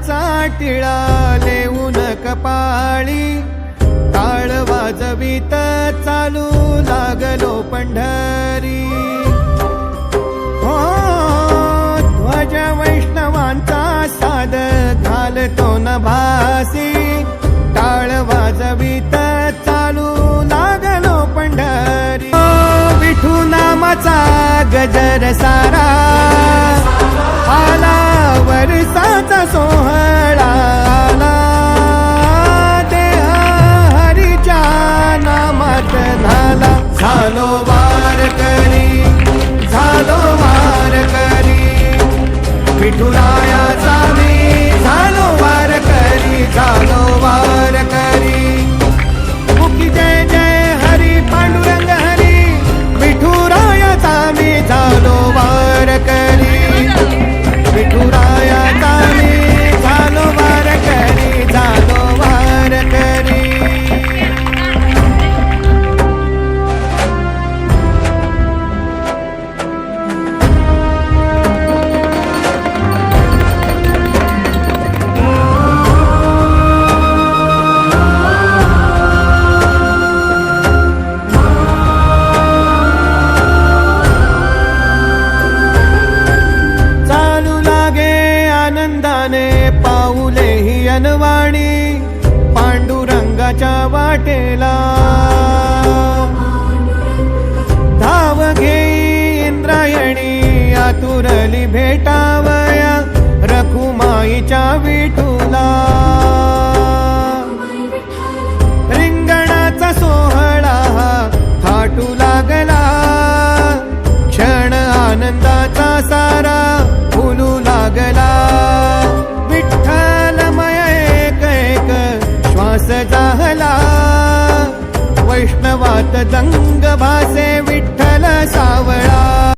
नामाचा टिळा लेऊन कपाळी टाळ वाजवीत चालू लागलो पंढरी हो ध्वज वैष्णवांचा साद घालतो न भासी टाळ वाजवीत चालू लागलो पंढरी विठू नामाचा गजर सारा आला वर्षाचा सोहळा आला देह हरीच्या नामात झालो वारकरी झालो वारकरी विठुरायाचा मी झालो वारकरी मुखी जय जय हरी पांडुरंग हरी विठुरायाचा मी झालो वारकरी विठुरायाचा मी झालो वारकरी पाऊले ही अनवाणी पांडुरंगाच्या वाटेला धाव घेई इंद्रायणी आतुरली भेटावया रखुमाईच्या विठूला रिंगणाचा सोहळा थाटू लागला क्षण आनंदाचा सारा फुलू लागला विठ्ठलमय एक श्वास जाहला वैष्णवात दंग